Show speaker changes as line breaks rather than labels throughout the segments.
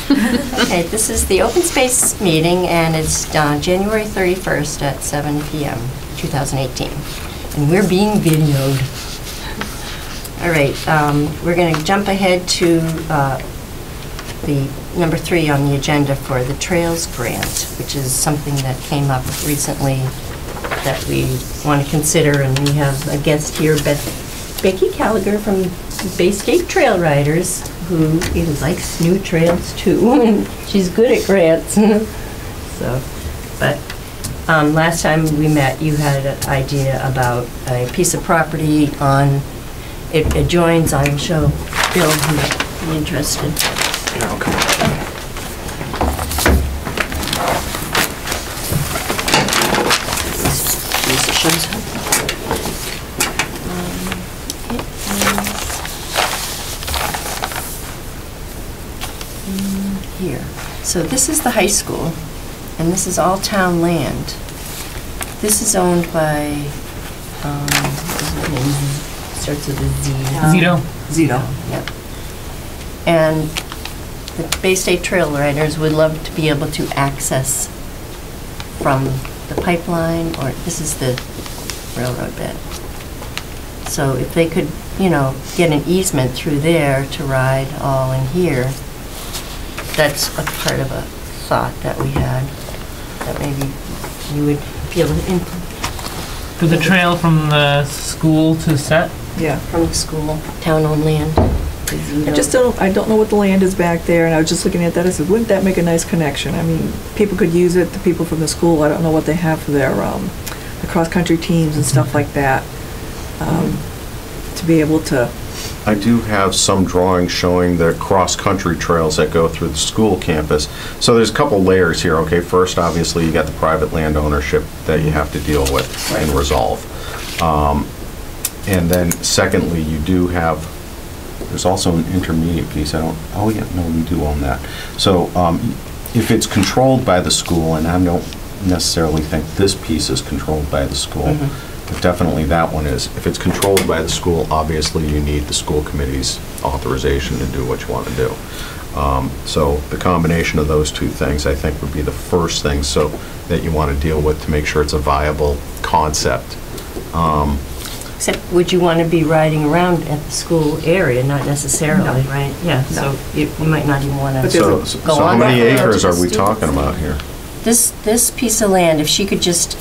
Okay, this is the open space meeting, and it's January 31st at 7 p.m., 2018. And we're being videoed. All right, we're going to jump ahead to the number 3 on the agenda for the Trails Grant, which is something that came up recently that we want to consider, and we have a guest here, Becky Gallagher from Bay State Trail Riders, who likes new trails too, and she's good at grants. So, but last time we met, you had an idea about a piece of property on, it adjoins, I'm sure Bill would be interested.
Yeah, okay.
Here. So this is the high school, and this is all town land. This is owned by, starts with a Z.
Zito.
Zito, yep. And the Bay State Trail Riders would love to be able to access from the pipeline, or this is the railroad bed. So if they could, get an easement through there to ride all in here, that's a part of a thought that we had, that maybe you would be able to implement.
For the trail from the school to Set?
Yeah. From the school, town-owned land.
I don't know what the land is back there, and I was just looking at that, I said, wouldn't that make a nice connection? I mean, people could use it, the people from the school, I don't know what they have for their, the cross-country teams and stuff like that, to be able to.
I do have some drawings showing the cross-country trails that go through the school campus. So there's a couple layers here, okay? First, obviously, you got the private land ownership that you have to deal with and resolve. And then secondly, you do have, there's also an intermediate piece. Oh yeah, no, we do own that. So if it's controlled by the school, and I don't necessarily think this piece is controlled by the school, but definitely that one is. If it's controlled by the school, obviously you need the school committee's authorization to do what you want to do. So the combination of those two things, I think, would be the first thing so that you want to deal with to make sure it's a viable concept.
Except, would you want to be riding around at the school area? Not necessarily, right? Yeah,
No.
so you might not even want to
So
go on.
how many
that
acres
road
are we
to
talking about here?
This piece of land, if she could just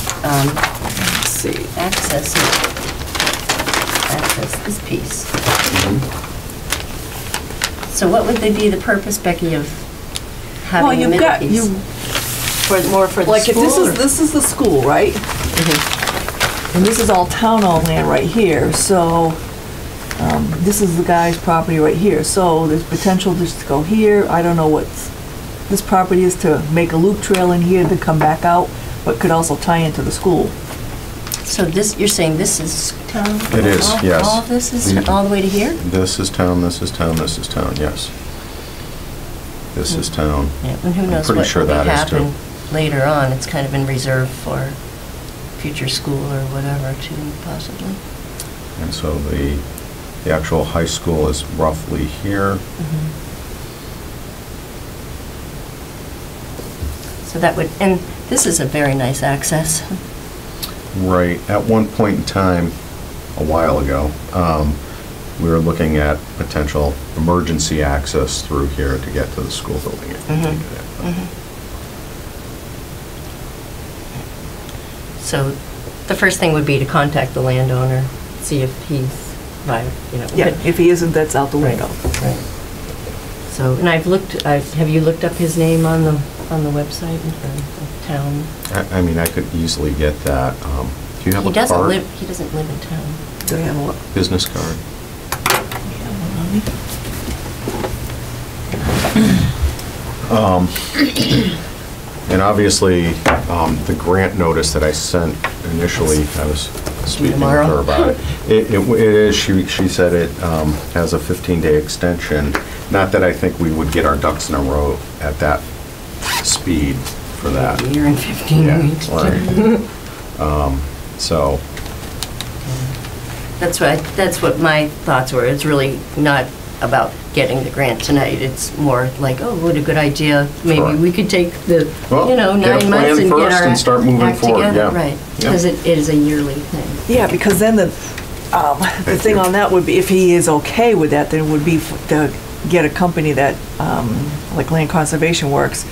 access this piece. So what would be the purpose, Becky, of having a middle piece? More for the
Like, if
school?
this is the school, right? And this is all town-owned land right here, so this is the guy's property right here. So there's potential just to go here. I don't know what this property is, to make a loop trail in here to come back out, but could also tie into the school.
So this, you're saying this is town?
It is, yes.
All of this is all the way to here?
This is town, this is town, this is town, yes. This is town.
Yeah, and who knows
pretty
what
sure
will
that is too.
happen later on. It's kind of in reserve for future school or whatever too, possibly.
And so the actual high school is roughly here.
So that would, and this is a very nice access.
Right. At one point in time, a while ago, we were looking at potential emergency access through here to get to the school building.
So the first thing would be to contact the landowner, see if he's,
Yeah, if he isn't, that's out the window.
Right. So, and have you looked up his name on the website for the town?
I mean, I could easily get that. Do you have a card?
He doesn't live in town.
Do you have a what?
Business card. And obviously, the grant notice that I sent initially, I was speaking with her about it. It is, she said it has a 15-day extension. Not that I think we would get our ducks in a row at that speed for that.
A year and 15 weeks.
Right.
So. That's what my thoughts were. It's really not about getting the grant tonight. It's more like, oh, what a good idea. Maybe
Sure.
we could take the,
Well,
you know,
get a
9 months
plan
and get
first
our
and start moving
act
forward,
together.
yeah.
Right,
Yeah.
because it is a yearly thing.
Yeah, because then the thing
you.
on that would be, if he is okay with that, then it would be to get a company that, like Land Conservation Works,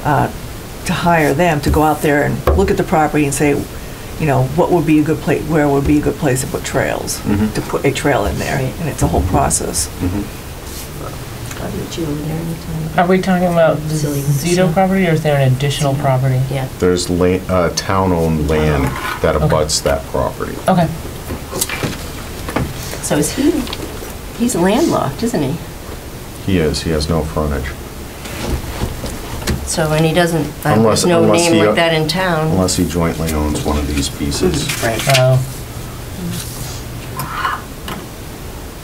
to hire them to go out there and look at the property and say, you know, what would be a good place, where would be a good place to put trails,
Mhm.
to put a trail in there,
Right.
and it's a whole process.
Would you over there anytime?
Are we talking about the
Silly.
Zito property, or is there an additional property?
Yeah.
There's town-owned land that abuts that property.
Okay.
So is he's landlocked, isn't he?
He has no frontage.
So, and he doesn't,
Unless-
there's no
unless
name
he-
like that in town.
Unless he jointly owns one of these pieces.
Right.
Oh,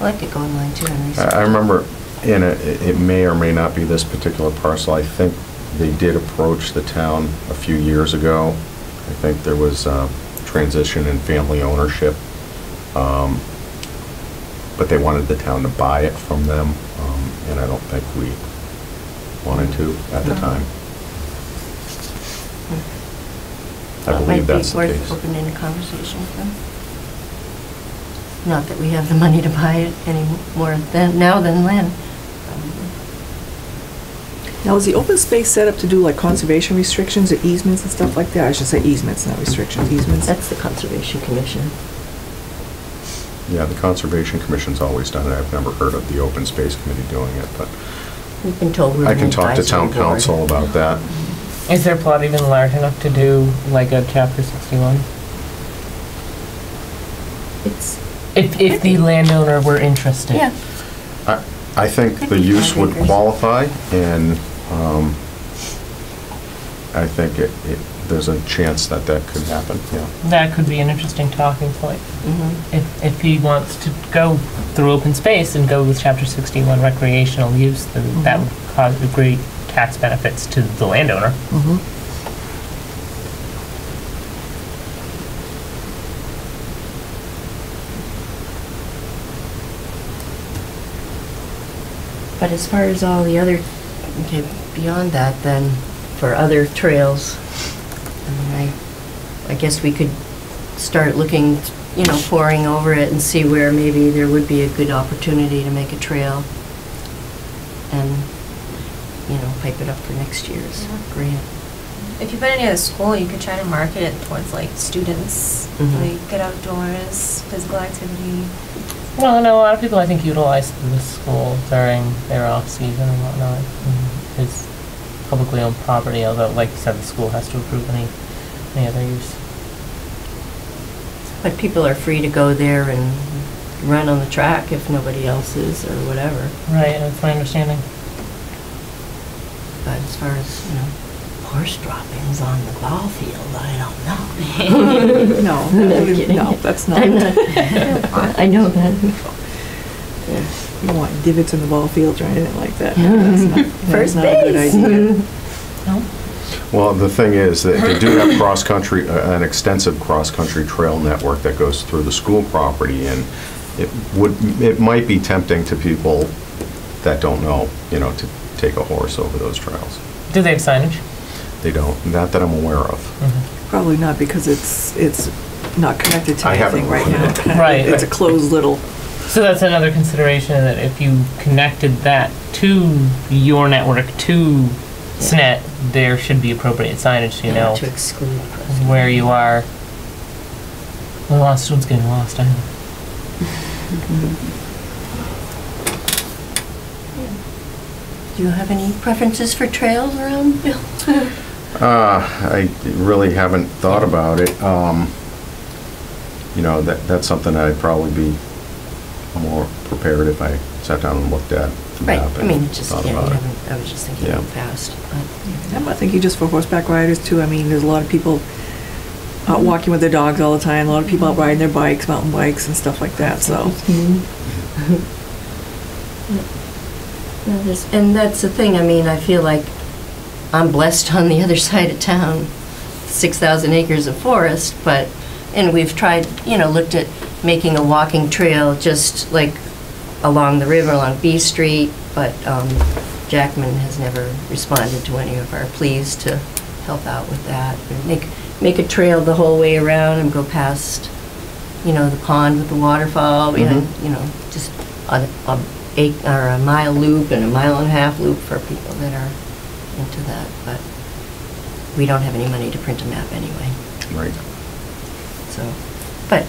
I like to go online too and research.
I remember, it may or may not be this particular parcel, I think they did approach the town a few years ago. I think there was transition in family ownership, but they wanted the town to buy it from them, and I don't think we wanted to at the time. I believe that's the
Might be
case.
worth opening a conversation with them. Not that we have the money to buy it any more now than then.
Now, is the open space set up to do like conservation restrictions or easements and stuff like that? I should say easements, not restrictions, easements.
That's the Conservation Commission.
Yeah, the Conservation Commission's always done it. I've never heard of the Open Space Committee doing it, but
We've been told we're
I
an
can talk to
advisory
town
board.
council about that.
is their plot even large enough to do like a chapter 61?
It's,
If the landowner were interested?
yeah,
I think
Could
the
be
use
5
would
acres.
qualify, and I think there's a chance that could happen, yeah.
That could be an interesting talking point.
mhm.
If he wants to go through open space and go with chapter 61 recreational use, then that would cause great tax benefits to the landowner.
Mhm.
But as far as all the other, okay, beyond that, then, for other trails, I mean, I guess we could start looking, you know, poring over it and see where maybe there would be a good opportunity to make a trail and, you know, pipe it up for next year's grant.
If you put it near the school, you could try to market it towards like students,
Mhm.
like get outdoors, physical activity.
Well, I know a lot of people, I think, utilize the school during their off-season and whatnot. It's publicly owned property, although, like you said, the school has to approve any other use.
But people are free to go there and run on the track if nobody else is or whatever.
Right, that's my understanding.
But as far as, you know, horse droppings on the ball field, I don't know.
No,
I'm
that wouldn't-
kidding.
no, that's not.
I'm not- I know that. Yeah.
You don't want divots in the ball fields or anything like that.
Yeah.
That's
First
not a good
base.
idea.
No?
Well, the thing is that they do have cross-country, an extensive cross-country trail network that goes through the school property, and it might be tempting to people that don't know, you know, to take a horse over those trails.
Do they have signage?
They don't, not that I'm aware of.
Probably not, because it's not connected to
I haven't
anything right
looked
now.
Right.
It's a closed little,
So that's another consideration, that if you connected that to your network, to SNET, there should be appropriate signage, so you know
To exclude.
where you are. Well, a lot of students getting lost, I know.
Do you have any preferences for trails around, Bill?
I really haven't thought about it. You know, that's something I'd probably be more prepared if I sat down and looked at the
Right,
map
I mean,
and
it's just,
thought
yeah,
about it.
I was just thinking
Yeah.
real fast. but-
I'm thinking just for horseback riders too. I mean, there's a lot of people out walking with their dogs all the time, a lot of people out riding their bikes, mountain bikes and stuff like that, so.
And that's the thing, I mean, I feel like I'm blessed on the other side of town, 6,000 acres of forest, and we've tried, you know, looked at making a walking trail just like along the river, along B Street, but Jackman has never responded to any of our pleas to help out with that. And make a trail the whole way around and go past, the pond with the waterfall, just a mile loop and a mile and a half loop for people that are into that. But we don't have any money to print a map anyway.
Right.
So, but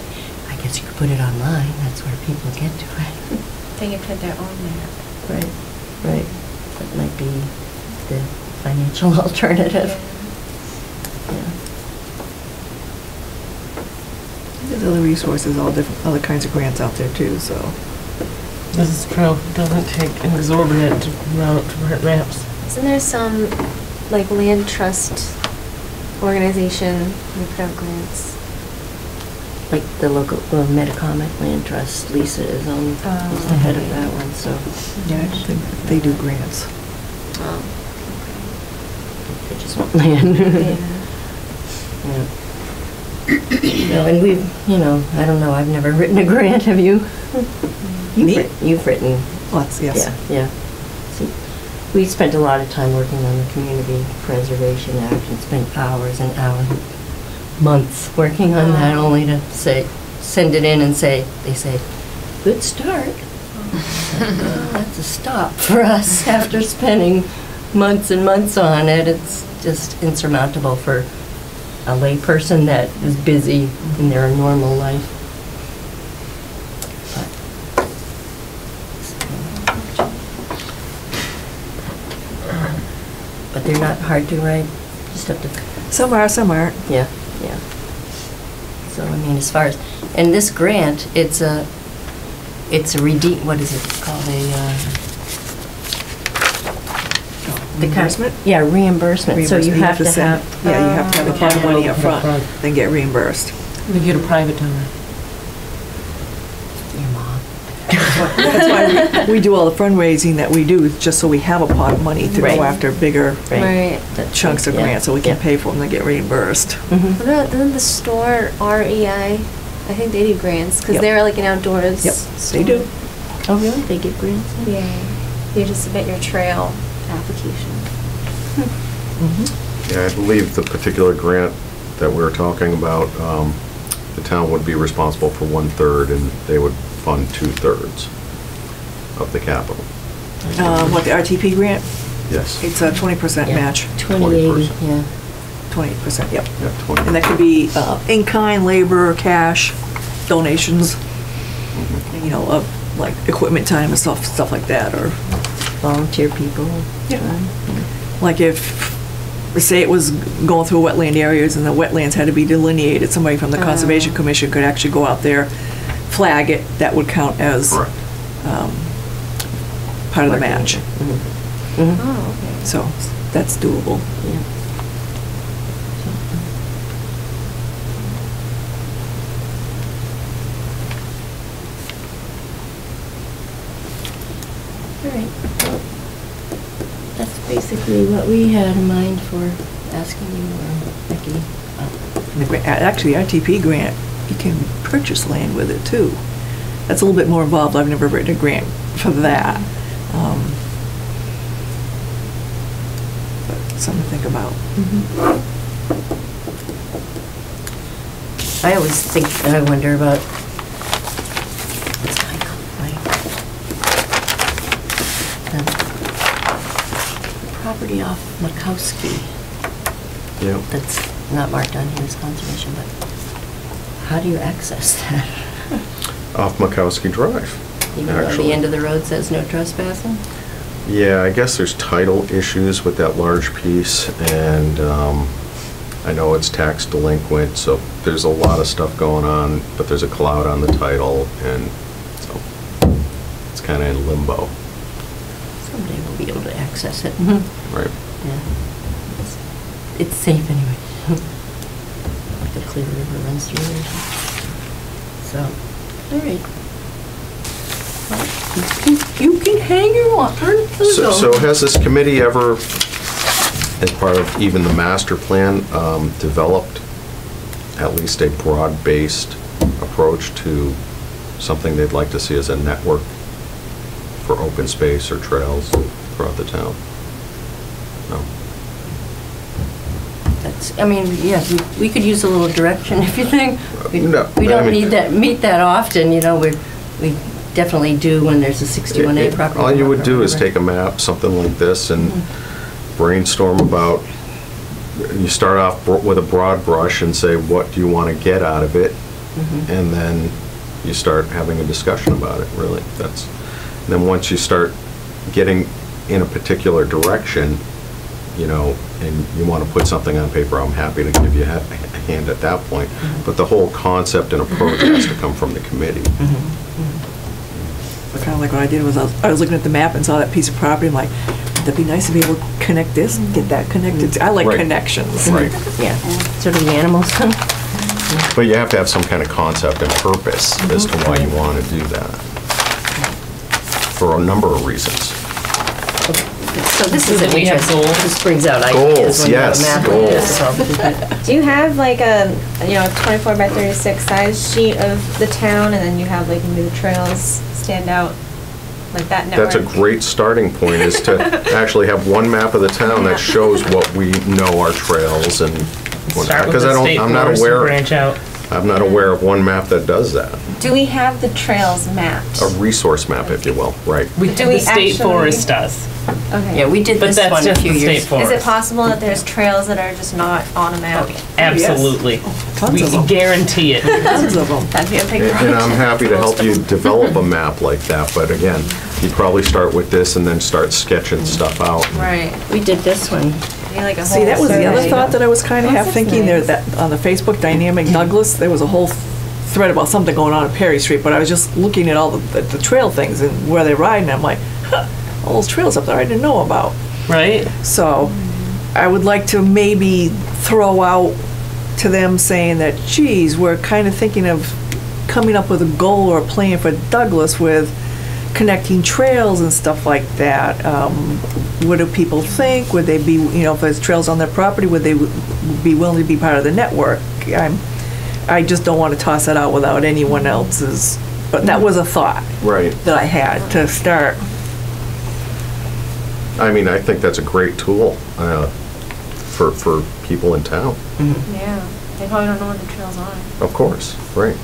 I guess you could put it online. That's where people get to it.
They can print their own map.
Right. That might be the financial alternative. Yeah.
There's other resources, all different, other kinds of grants out there too, so.
This is true. It doesn't take an exorbitant amount to print maps.
Isn't there some, like, land trust organization that put out grants?
Like the local, Metacomet Land Trust, Lisa is is the head of that one, so.
Yeah, I think they do grants.
Oh,
They just want land.
okay.
Yeah. No, and we've, I don't know, I've never written a grant, have you?
Me?
You've written.
Lots, yes.
Yeah. See, we spent a lot of time working on the Community Preservation Act and spent hours and hours, months working on that, only to send it in and they say, good start. Well, that's a stop for us after spending months and months on it. It's just insurmountable for a lay person that is busy in their normal life. But they're not hard to write. Just have to.
Some are, some aren't.
Yeah. So I mean, as far as, and this grant, it's a what is it called,
Reimbursement?
Yeah, reimbursement. So you have to
send-
have.
Yeah, you have to have a pot of money up front,
Up
then get reimbursed.
We get a private donor.
Your mom.
That's why we do all the fundraising that we do, just so we have a pot of money to
Right.
go after bigger
Right.
That's
chunks of
right, yeah,
grants, so we can
yeah.
pay for them and get reimbursed.
Mhm.
What about, doesn't the store REI, I think they do grants, because
Yep.
they're like an outdoors
Yep,
store.
they do.
Oh, really? They get grants?
Yeah. You just submit your trail application.
Yeah, I believe the particular grant that we were talking about, the town would be responsible for 1/3 and they would fund 2/3 of the capital.
What, the RTP grant?
Yes.
It's a 20%
Yeah.
match,
2080, yeah.
20%, yep.
Yeah, 20.
And that could be in-kind, labor, cash, donations, of like equipment time and stuff like that, or
Volunteer people.
Yeah. like if, say it was going through wetland areas and the wetlands had to be delineated, somebody from the Conservation Commission could actually go out there, flag it, that would count as
Correct.
part of the match.
Mhm.
Oh, okay.
So that's doable.
Yeah. All right. Well, that's basically what we had in mind for asking you, or Becky.
Actually, the RTP grant, you can purchase land with it too. That's a little bit more involved. I've never written a grant for that. But something to think about.
I always think, I wonder about, what's going on, right? The property off Makowski,
Yeah.
that's not marked on here as conservation, but how do you access that?
Off Makowski Drive,
Even though
actually.
the end of the road says no trespassing?
Yeah, I guess there's title issues with that large piece, and I know it's tax delinquent, so there's a lot of stuff going on, but there's a cloud on the title, and so it's kind of in limbo,
Someday we'll be able to access it.
right?
Yeah. It's safe anyway. Like the Clear River runs through there. So, all right. Well, you can hang your water.
So has this committee ever, as part of even the master plan, developed at least a broad-based approach to something they'd like to see as a network for open space or trails throughout the town. No.
That's, I mean, yeah, we could use a little direction if you think.
No,
We
I
don't
mean-
meet that often, you know, we definitely do when there's a 61A property.
All you would do is
whatever.
take a map, something like this, and brainstorm about, you start off with a broad brush and say, what do you want to get out of it? And then you start having a discussion about it, really. And then once you start getting in a particular direction, you know, and you want to put something on paper, I'm happy to give you a hand at that point. But the whole concept and approach has to come from the committee.
But kind of like what I did was I was looking at the map and saw that piece of property. I'm like, that'd be nice to be able to connect this, and get that connected. I like
Right.
connections.
Right.
Yeah, sort of the animals.
But you have to have some kind of concept and purpose as to why you want to do that, for a number of reasons.
So this is an
We have
interesting,
goals.
this brings out ideas
Goals,
when you have a
yes,
map like
goals.
this.
Do you have like a, 24 by 36 size sheet of the town, and then you have like new trails stand out, like that network?
That's a great starting point, is to actually have one map of the town that shows what we know our trails and whatnot.
Start with
Because
the state
I'm not
forest and
aware,
branch out.
I'm not aware of one map that does that.
Do we have the trails mapped?
A resource map, if you will, right.
Do we
The state
actually-
forest does.
Okay.
Yeah, we did
But
this
that's
one a
just
few
the
years.
state forest.
Is it possible that there's trails that are just not on a map?
Absolutely.
Tons
We
of them.
guarantee it.
Tons of them.
That'd be a big
And
project.
I'm happy to help you develop a map like that, but again, you'd probably start with this and then start sketching stuff out.
Right.
We did this one.
Be like a
See,
whole
that was the other
survey.
thought that I was kind of
Oh,
half
that's
thinking there,
nice.
that on the Facebook Dynamic Douglas, there was a whole thread about something going on at Perry Street, but I was just looking at all the trail things and where they ride, and I'm like, huh, all those trails up there I didn't know about.
Right?
So I would like to maybe throw out to them saying that, geez, we're kind of thinking of coming up with a goal or a plan for Douglas with connecting trails and stuff like that. What do people think? Would they be, if there's trails on their property, would they be willing to be part of the network? I just don't want to toss that out without anyone else's, but that was a thought
Right.
that I had to start.
I mean, I think that's a great tool for people in town,
Yeah. They probably don't know what the trails are.
of course, right.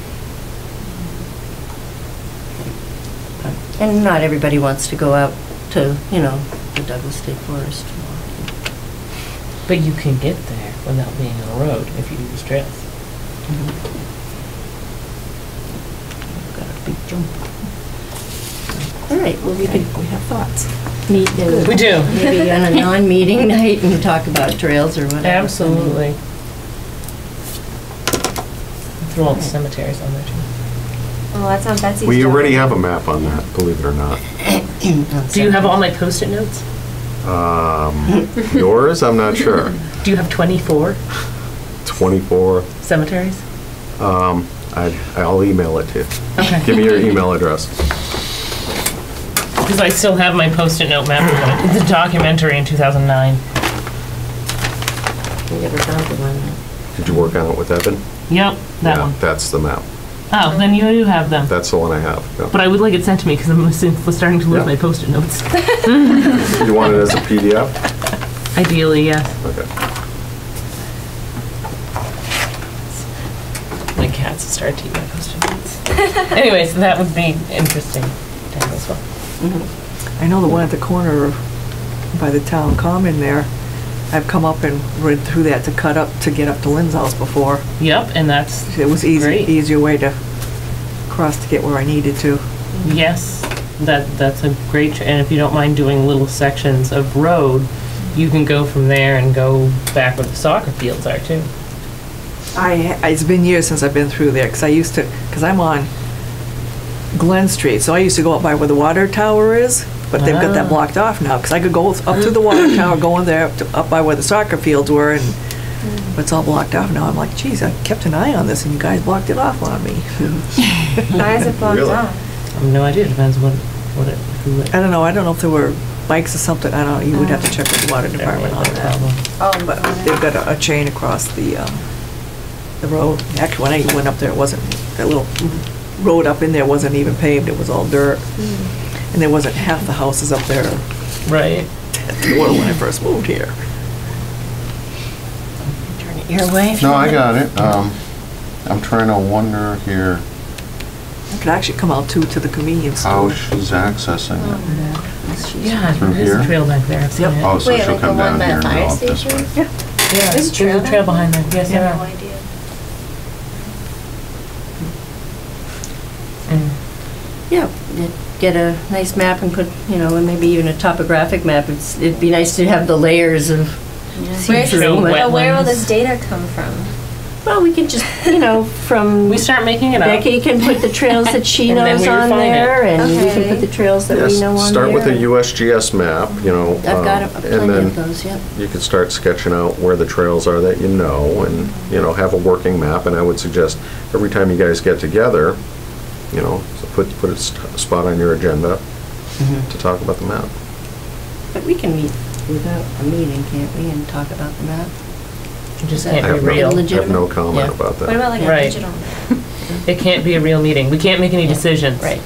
And not everybody wants to go out to, the Douglas State Forest.
But you can get there without being on a road if you use trails.
Got a big jump. All right, well, we could
We have thoughts.
meet in.
We do.
Maybe on a non-meeting night and talk about trails or whatever.
Absolutely. Throw all the cemeteries on there too.
Oh, that's on Betsy's.
We
job.
already have a map on that, believe it or not.
Do you have all my Post-it notes?
Yours, I'm not sure.
Do you have 24
24,
cemeteries?
I'll email it to you.
Okay.
Give me your email address.
Because I still have my Post-it note map. It's a documentary in 2009.
We never found the one.
Did you work on it with Evan?
Yep, that
Yeah,
one.
that's the map.
Oh, then you do have them.
That's the one I have. yeah.
But I would like it sent to me because I'm starting to lose
Yeah.
my Post-it notes.
You want it as a PDF?
Ideally, yes.
Okay.
My cats started to eat my Post-it notes. Anyways, that would be interesting to have as well.
I know the one at the corner by the town common there, I've come up and read through that to get up to Lynn's house before.
Yep, and that's,
It was
Great.
easier way to cross to get where I needed to.
yes, that's a great, and if you don't mind doing little sections of road, you can go from there and go back where the soccer fields are too.
It's been years since I've been through there, because I'm on Glen Street, so I used to go up by where the water tower is, but they've got that
Ah.
blocked off now, because I could go up to the water tower, go in there, up by where the soccer fields were, and it's all blocked off now. I'm like, geez, I kept an eye on this, and you guys blocked it off on me.
Why is it blocked
Really?
off?
I have no idea, depends who it.
I don't know if there were bikes or something, I don't know, you would have to check with the water department on that.
Oh,
But they've got a chain across the road. Actually, when I went up there, it wasn't, that little road up in there wasn't even paved, it was all dirt. And there wasn't half the houses up there
Right.
when I first moved here.
Turn it your way. if
No,
you
I
want.
got it. I'm trying to wonder here
I could actually come out to the convenience
how
store.
she's accessing it.
Yeah,
Through
there's a
here?
trail back there. I've seen
Yep.
it.
Oh, so
Wait,
she'll
like the
come
one
down
by
here
the
and go
fire
up this
station?
way.
Yeah,
There's a trail
trail behind there. Yes, there
No
are.
idea.
Mm.
Yeah, get a nice map and put, and maybe even a topographic map. It'd be nice to have the layers of
Where,
see-through.
Wet-
but where will
wetlands.
this data come from?
Well, we can just, from
We start making it up.
Becky can put the trails that she
And then
knows
we
on
refine it.
there, and we can
Okay.
put the trails that we
Yes,
know on there.
start with a USGS map,
I've got
and
plenty of
then
those, yep.
you could start sketching out where the trails are that you know, and, have a working map. And I would suggest every time you guys get together, so put a spot on your agenda to talk about the map.
But we can meet without a meeting, can't we, and talk about the map?
It just
Is
can't
that
be
I have no-
real.
I have no
legitimate?
comment
Yeah.
about that.
What about like a
Right.
digital?
It can't be a real meeting. We can't make any decisions.
Right,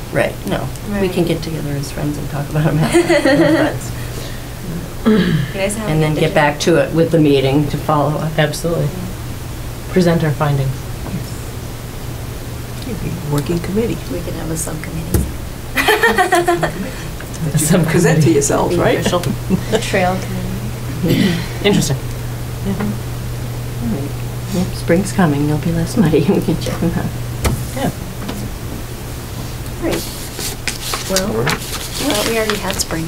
no. We
Right.
can get together as friends and talk about a map. We're friends.
You guys have
And then get back to it with the meeting to follow up.
Absolutely. Present our findings.
Working committee.
We could have a subcommittee.
Some
Present to
committee.
yourselves, right?
The trail committee.
Interesting.
Yep, spring's coming, there'll be less muddy, we can check them out.
Yeah.
Great.
Well, we already had spring.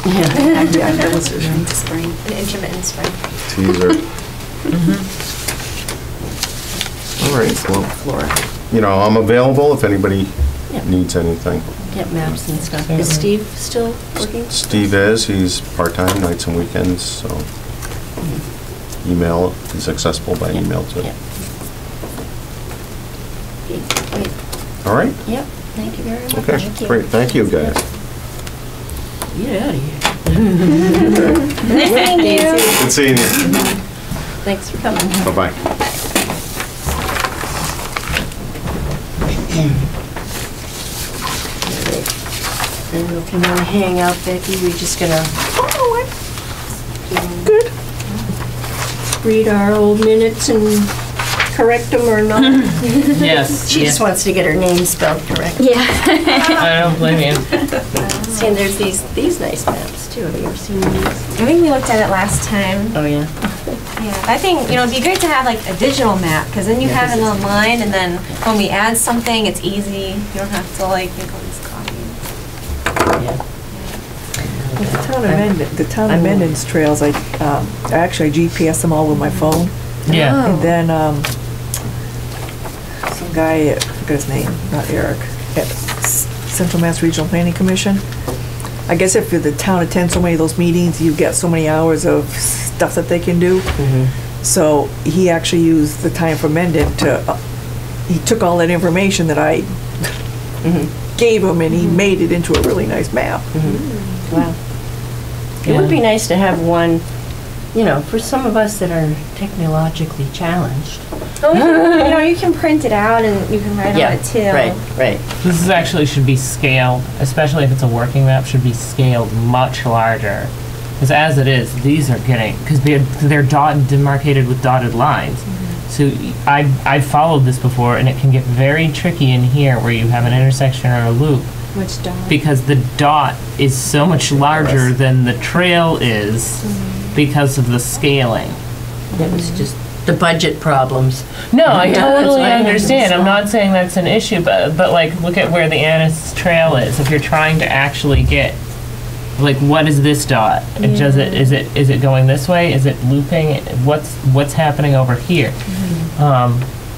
Yeah.
That was it.
Into spring.
An intermittent spring.
Teaser. All right, well, I'm available if anybody
Yeah.
needs anything.
Get maps and stuff.
Certainly.
Is Steve still working?
Steve he's part-time, nights and weekends, so email is accessible by email too.
Yep. Great.
All right?
Yep, thank you very much.
Okay,
Thank you.
great, thank you, guys.
Get out of here.
Nice meeting you.
Good seeing you.
Thanks for coming.
Bye-bye.
And if you want to hang out, Becky, we're just gonna
Good.
read our old minutes and correct them or not.
Yes.
She just wants to get her name spelled correct.
Yeah.
I don't blame you.
See, and there's these nice maps too. Have you ever seen these?
I think we looked at it last time.
Oh, yeah.
Yeah, I think, it'd be great to have like a digital map, because then you
Yeah,
have it
this is-
online, and then when we add something, it's easy. You don't have to like make all these copies.
Yeah.
The town of Mendon's trails, I actually GPS them all with my phone.
Yeah.
And then, some guy, I forgot his name, not Eric, at Central Mass Regional Planning Commission. I guess if the town attends so many of those meetings, you get so many hours of stuff that they can do. So he actually used the time for Mendon to, he took all that information that I gave him and he made it into a really nice map.
Wow. It would be nice to have one, for some of us that are technologically challenged.
Oh, you can print it out and you can write on it too.
Right.
This is actually should be scaled, especially if it's a working map, should be scaled much larger. Because as it is, these are getting, because they're demarcated with dotted lines. So I followed this before, and it can get very tricky in here where you have an intersection or a loop,
Which dot?
because the dot is so much larger than the trail is because of the scaling.
It was just the budget problems.
No, I
Yeah,
totally
that's why
understand. I'm
it's
not saying that's an issue, but like, look at where the Annis Trail is. If you're trying to actually get, like, what is this dot? It does it. Is it going this way? Is it looping? What's happening over here?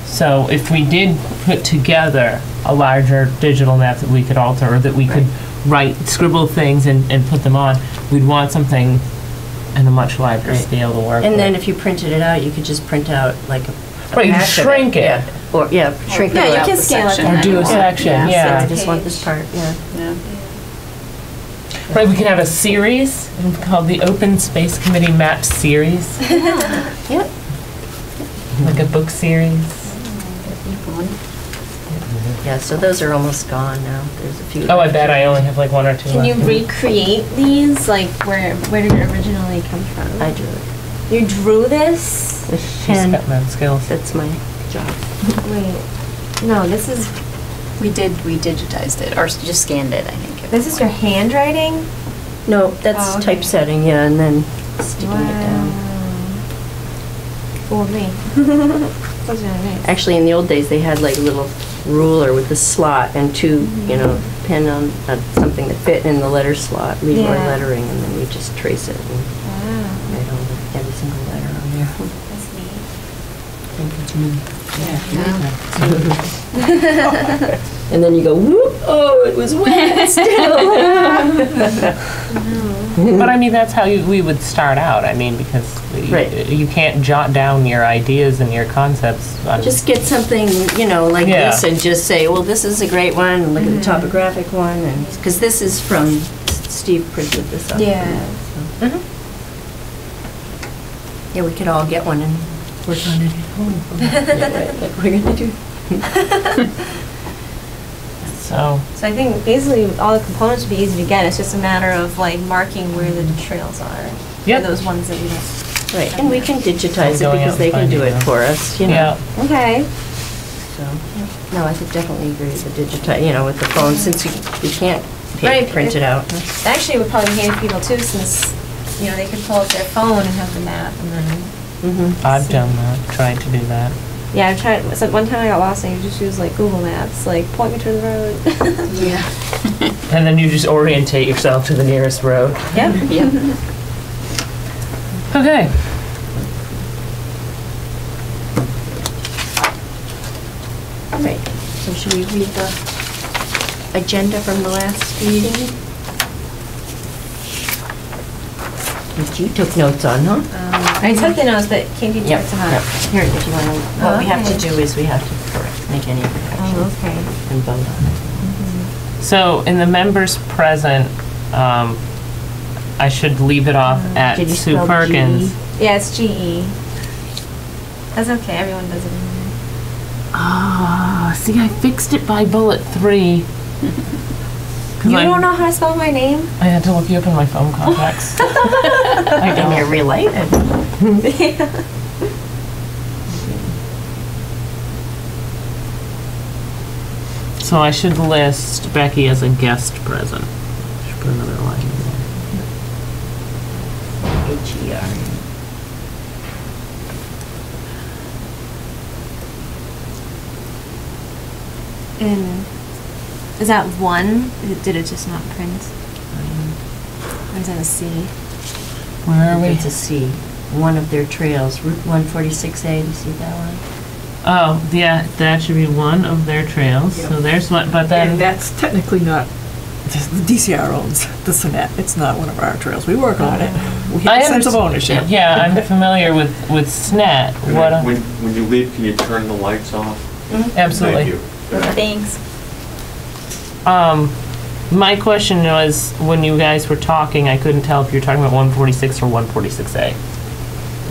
So if we did put together a larger digital map that we could alter, or that we could scribble things and put them on, we'd want something in a much larger scale to work with.
And then if you printed it out, you could just print out like a
Right, you
patch of
shrink it.
Yeah. Or, shrink it
Yeah, you
out
can
the
scale it
section.
then.
Or do a section,
So
yeah.
I just want this part,
Right, we can have a series called the Open Space Committee Map Series,
Yep.
like a book series.
Yeah, so those are almost gone now. There's a few.
Oh, I bet I only have like one or two
Can you
left.
recreate these? Like, where did it originally come from?
I drew it.
You drew this?
With
She's
pen.
got mad skills.
That's my job.
Wait, no, this is
We digitized it, or just scanned it, I think.
this is your handwriting?
No, that's
Oh, okay.
typesetting, yeah, and then sticking it down.
Fooled me. That's really nice.
Actually, in the old days, they had like a little ruler with a slot and two, pen on something that fit in the letter slot, Leroy
Yeah.
lettering, and then you just trace it and
Wow,
write all every single letter on there.
that's neat.
I think it's me. And then you go, whoop, oh, it was wet still.
But I mean, that's how we would start out. I mean, because
Right.
you can't jot down your ideas and your concepts.
Just get something, like
Yeah.
this and just say, well, this is a great one, and look at the topographic one, and, because this is from, Steve printed this up.
Yeah.
So. Yeah, we could all get one and work on it at home. Yeah, right, like we're gonna do.
So,
So I think basically all the components would be easy to get. It's just a matter of like marking where the trails are.
Yep.
For those ones that we don't.
Right, and we can digitize it
Going out
because they can
and
do
finding
it
them.
for us,
yeah.
Okay.
So, no, I could definitely agree with the digitize, with the phone, since you can't
Right.
print it out.
Actually, it would probably be handy for people too, since, they could pull up their phone and have the map and then.
Mm-hmm.
I've done that, tried to do that.
Yeah, I've tried, so one time I got lost and you just use like Google Maps, like point me to the road.
Yeah.
And then you just orientate yourself to the nearest road.
Yep.
Yeah.
Okay.
All right, so should we read the agenda from the last meeting? Which you took notes on, huh?
I took the notes, but Katie
Yep.
took them
Yep.
out.
Here, if you want to, what we have to
Okay.
do is we have to make any corrections
Oh, okay.
and vote on
So in the members present, I should leave it off at
Did you
Sue
spell
Perkins.
GE?
Yeah, it's GE. That's okay, everyone does it in
Ah, see, I fixed it by bullet 3.
there. You don't know how to spell my name?
I had to look you up in my phone contacts. I
it. And you're
don't.
related.
So I should list Becky as a guest present. Should put another line in there.
H-E-R.
And is that one? Did it just not print? Or is that a C?
Where are we?
It's a C. One of their trails, Route 146A, do you see that one?
Oh, yeah, that should be one of their trails. So there's one, but
And
then,
that's technically not, the DCR owns the Sonnet. It's not one of our trails. We work on it. We
I
have a sense of
understand-
ownership.
Yeah, I'm familiar with SNET. What?
When you leave, can you turn the lights off?
Absolutely.
Thank you.
Thanks.
My question was, when you guys were talking, I couldn't tell if you were talking about 146 or 146A.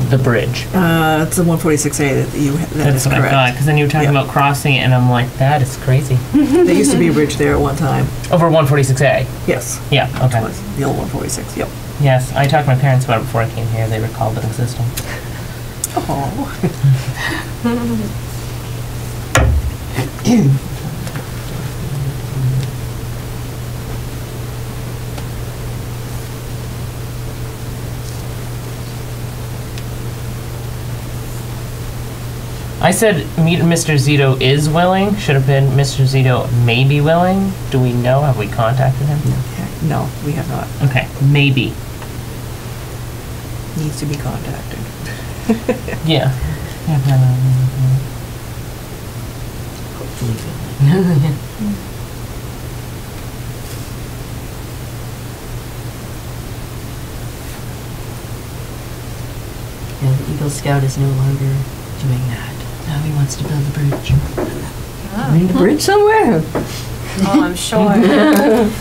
The bridge.
It's the 146A that that
That's
is
what I thought,
correct.
because then you were talking
Yeah.
about crossing it, and I'm like, that is crazy.
There used to be a bridge there at one time.
Over 146A.
Yes.
Yeah, okay.
Was the old 146, yep.
Yes, I talked to my parents about it before I came here. They recalled it existing.
Oh.
I said meet Mr. Zito is willing. Should have been Mr. Zito may be willing. Do we know? Have we contacted him?
No, we have not.
Okay, maybe.
Needs to be contacted.
Yeah.
Yeah, the Eagle Scout is no longer doing that. Now he wants to build a bridge.
Oh,
Need a bridge somewhere?
I'm sure.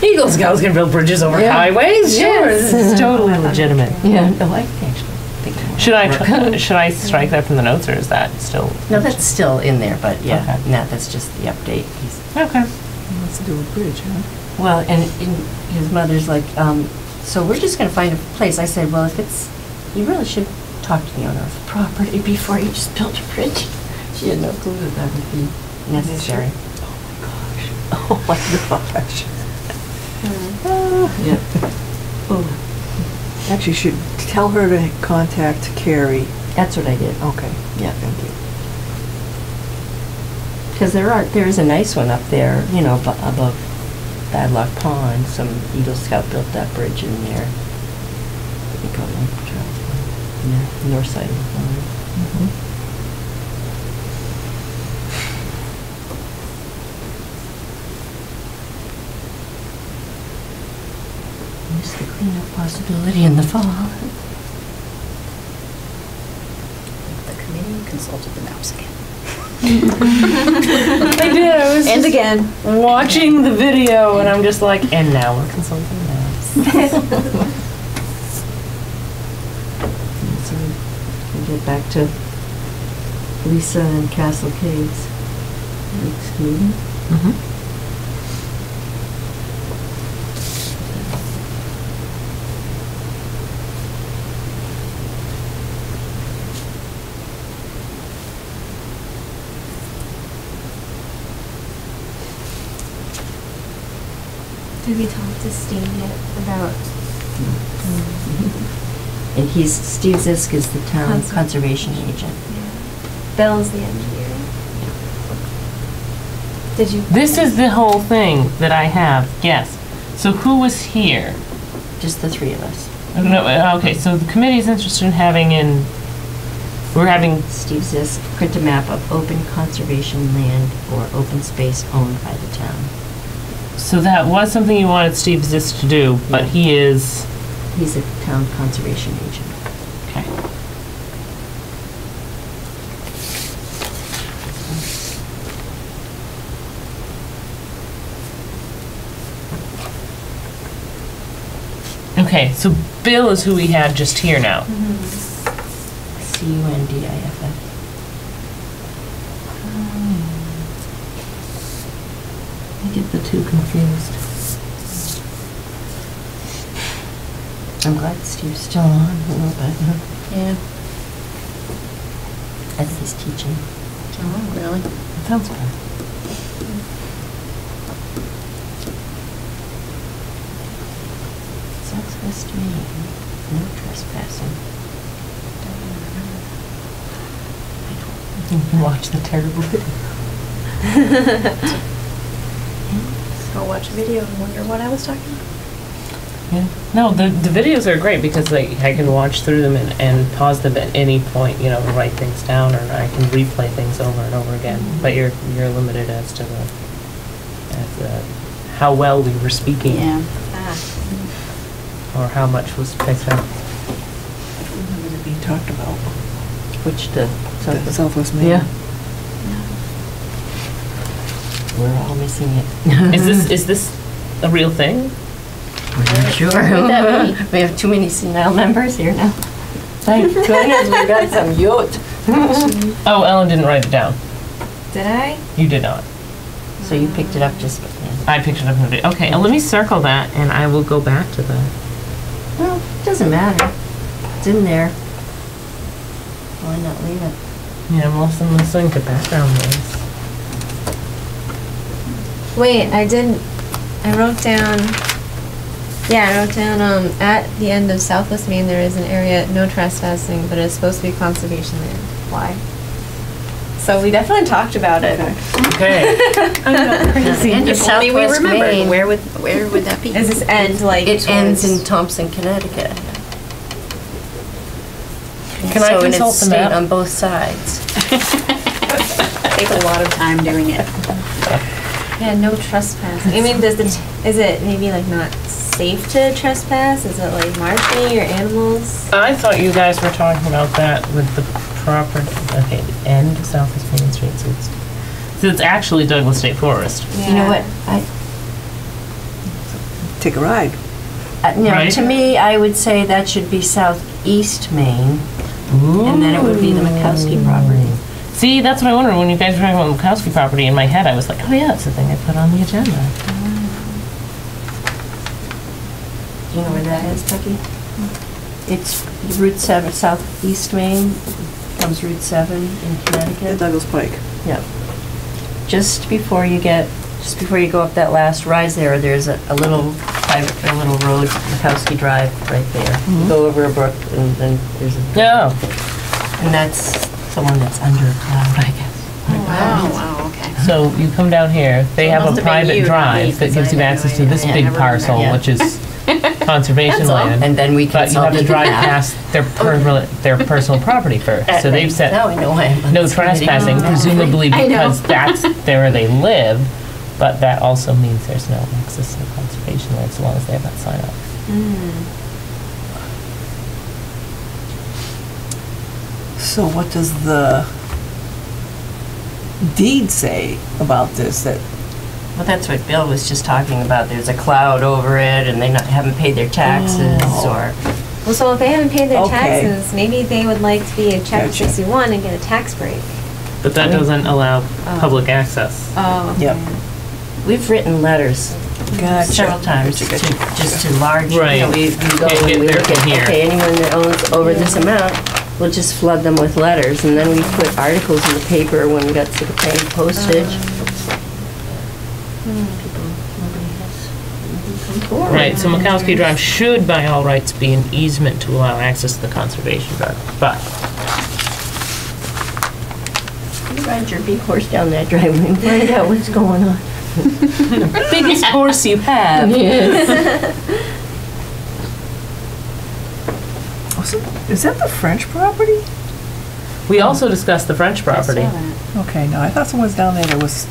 Eagle Scouts can build bridges over
Yeah.
highways. Sure,
Yes.
this is totally legitimate.
Yeah, no, I actually. thinking.
Should I strike that from the notes, or is that still?
No, that's still in there, but yeah,
Okay.
no, that's just the update.
Okay.
What's to do with bridge, huh?
Well, and his mother's like, so we're just gonna find a place. I said, well, if it's, you really should talk to the owner of the property before you just build a bridge. She had no clue that would be necessary.
Oh my gosh.
Yeah.
Actually, you should tell her to contact Carrie.
That's what I did.
Okay.
Yeah, thank you. Because there is a nice one up there, you know, above Bad Luck Pond. Some Eagle Scout built that bridge in there. What do you call it? Yeah, north side of the pond. Just the cleanup possibility in the fall.
The committee consulted the maps again.
I did. I was
And
just
again.
watching the video, and I'm just like, and now we're consulting maps.
So we'll get back to Lisa and Castle Caves next meeting.
Did we talk to Steve yet about?
And Steve Zisk is the town conservation agent.
Bill's the engineer. Did you?
This is the whole thing that I have. Yes. So who was here?
Just the three of us.
No, okay, so the committee's interested in we're having,
Steve Zisk, print a map of open conservation land or open space owned by the town.
so that was something you wanted Steve Zisk to do, but he is,
He's a town conservation agent.
okay. Okay, so Bill is who we had just here now.
CUNDIFF.
I get the two confused.
I'm glad Steve's still on a little bit.
Yeah.
I think he's teaching.
Oh, really?
That sounds good.
Southwest Maine, no trespassing.
You can watch the terrible video.
I'll watch a video and wonder what I was talking about.
Yeah. No, the videos are great because like I can watch through them and pause them at any point, you know, write things down, or I can replay things over and over again. But you're limited as to how well we were speaking,
Yeah.
or how much was picked up.
What was it being talked about?
Which the
The Southwest Maine.
Yeah.
We're all missing it.
Is this a real thing?
Sure.
would that
We have too many senile members here now. Thank goodness we got some youth.
Oh, Ellen didn't write it down.
Did I?
You did not.
So you picked it up just,
I picked it up in the video. Okay, let me circle that, and I will go back to that.
well, it doesn't matter. It's in there. Why not leave it?
Yeah, I'm also listening to background noise.
Wait, I wrote down, at the end of Southwest Maine, there is an area, no trespassing, but it's supposed to be conservation land. Why? So we definitely talked about it.
Okay.
I'm not crazy.
And if only we
Southwest
remembered,
Maine.
where would that be?
Does this end like?
It ends in
towards-
Thompson, Connecticut.
Can I
So, and
consult
it's
the
state
map?
on both sides.
Take a lot of time doing it.
Yeah, no trespassing. I mean, is it maybe like not safe to trespass? Is it like marshy or animals?
I thought you guys were talking about that with the property, okay, the end of Southwest Main Street, so it's actually Douglas State Forest.
You know what,
Take a ride.
no,
Right.
to me, I would say that should be southeast Maine, And then it would be the Mikowski property.
See, that's what I wondered when you guys were talking about Mikowski property. In my head, I was like, oh yeah, it's the thing I put on the agenda.
Do you know where that is, Becky? It's Route 7, southeast Maine, comes Route 7 in
At
Connecticut.
Douglas Pike.
Yep. Just before you go up that last rise there's a little private, a little road, Mikowski Drive, right there. You go over a brook and then there's a...
No.
And that's the one that's under a cloud, I guess.
Wow, okay.
So you come down here, they
So it
have
must
a
have been
private
you, not me,
drive that
'cause
gives
I
you
had no
access to
idea.
this
Yeah,
big
never
parcel,
Yeah.
which is conservation land.
And then we
But you have to
consulted
drive
that.
past their personal property first. So they've
Now
set
I know why I'm on
no
this committee.
trespassing, presumably
I know.
because that's where they live, but that also means there's no access to conservation land so long as they have that sign up.
So what does the deed say about this? That
Well, that's what Bill was just talking about. There's a cloud over it and they haven't paid their taxes or...
Well, so if they haven't paid their
Okay.
taxes, maybe they would like to be a Chapter
Gotcha.
61 and get a tax break.
But that doesn't allow public access.
Oh,
Yep.
We've written letters
Gotcha.
several times
Gotcha,
to,
gotcha,
just
gotcha.
to large,
Right.
we go
Can't
and
get
we
there
look
from
at,
here.
okay, anyone that owns over this amount, we'll just flood them with letters. And then we put articles in the paper when we got sick of paying postage. People, nobody has come forward.
Right, so Mikowski Drive should by all rights be an easement to allow access to the conservation drive, but
You ride your big horse down that driveway and find out what's going on.
biggest horse you have.
is that the French property?
We also discussed the French property.
Okay, no, I thought someone was down there that was,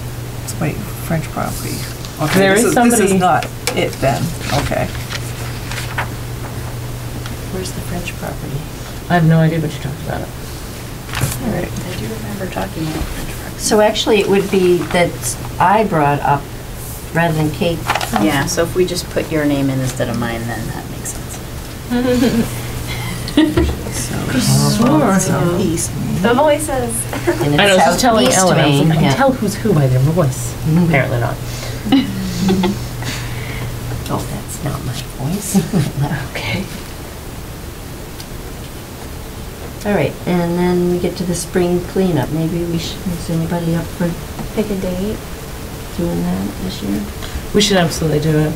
wait, French property. Okay,
There
this
is
This
somebody-
is not it then, okay.
Where's the French property?
I have no idea what you're talking about.
All right.
I do remember talking about French fries.
So actually, it would be that I brought up, rather than Kate.
Yeah, so if we just put your name in instead of mine, then that makes sense.
Sure. Southeast.
The voices.
And
I know, I was
it's
just telling
Southeast
Ellen, I was
Maine,
like, I
yeah.
can tell who's who by their voice. Apparently not.
Oh, that's not my voice. Okay. All right, and then we get to the spring cleanup. Maybe we should, is anybody up for
Pick a date.
doing that this year?
We should absolutely do it.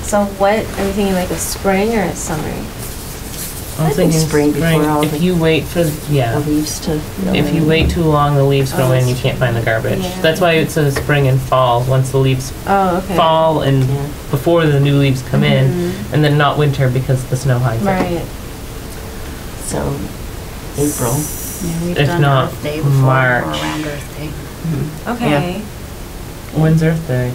So what, are you thinking like a spring or a summer?
I'm
I think
thinking
spring before all
If
the-
you wait for,
The
yeah,
leaves to...
if you wait too long, the leaves go
Oh,
in, you
that's
can't find the garbage.
Yeah.
That's why it says spring and fall, once the leaves
Oh, okay.
fall and
Yeah.
before the new leaves come in,
Mhm.
and then not winter because the snow hides it.
Right.
So, April.
Yeah, we've
If
done
not,
Earth Day before,
March.
or around Earth Day.
Okay.
When's Earth Day?